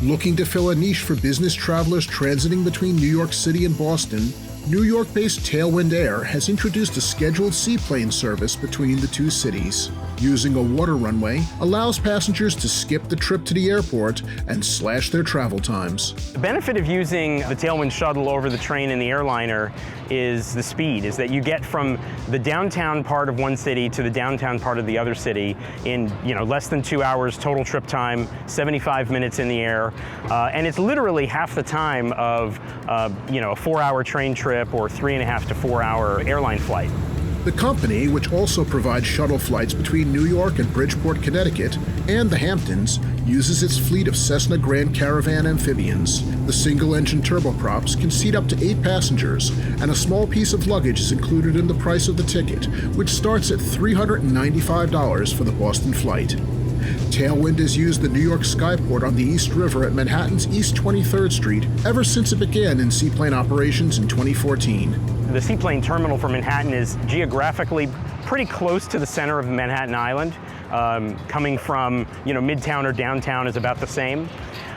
Looking to fill a niche for business travelers transiting between New York City and Boston, New York-based Tailwind Air has introduced a scheduled seaplane service between the two cities. Using a water runway allows passengers to skip the trip to the airport and slash their travel times. The benefit of using the Tailwind shuttle over the train and the airliner is the speed, is that you get from the downtown part of one city to the downtown part of the other city in less than 2 hours total trip time, 75 minutes in the air, and it's literally half the time of a 4-hour train trip or 3.5 to 4 hour airline flight. The company, which also provides shuttle flights between New York and Bridgeport, Connecticut, and the Hamptons, uses its fleet of Cessna Grand Caravan amphibians. The single-engine turboprops can seat up to 8 passengers, and a small piece of luggage is included in the price of the ticket, which starts at $395 for the Boston flight. Tailwind has used the New York Skyport on the East River at Manhattan's East 23rd Street ever since it began in seaplane operations in 2014. The seaplane terminal for Manhattan is geographically pretty close to the center of Manhattan Island. Coming from Midtown or downtown is about the same.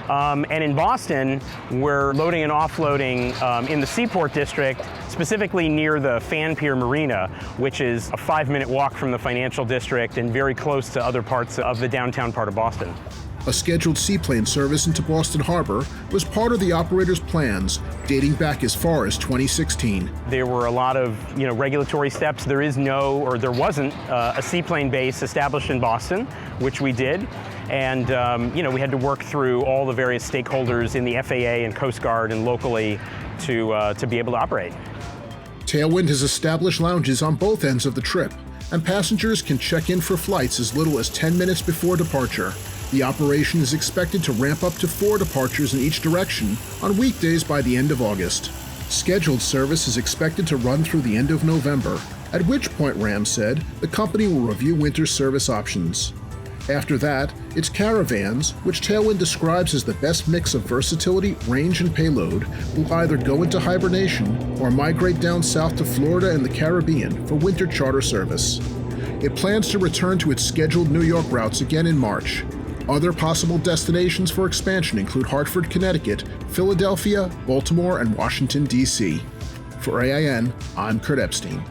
And in Boston, we're loading and offloading in the Seaport District, specifically near the Fan Pier Marina, which is a 5-minute walk from the financial district and very close to other parts of the downtown part of Boston. A scheduled seaplane service into Boston Harbor was part of the operator's plans, dating back as far as 2016. There were a lot of regulatory steps. There wasn't a seaplane base established in Boston, which we did. And we had to work through all the various stakeholders in the FAA and Coast Guard and locally to be able to operate. Tailwind has established lounges on both ends of the trip, and passengers can check in for flights as little as 10 minutes before departure. The operation is expected to ramp up to 4 departures in each direction on weekdays by the end of August. Scheduled service is expected to run through the end of November, at which point, Ram said, the company will review winter service options. After that, its caravans, which Tailwind describes as the best mix of versatility, range, and payload, will either go into hibernation or migrate down south to Florida and the Caribbean for winter charter service. It plans to return to its scheduled New York routes again in March. Other possible destinations for expansion include Hartford, Connecticut, Philadelphia, Baltimore, and Washington, D.C. For AIN, I'm Kurt Epstein.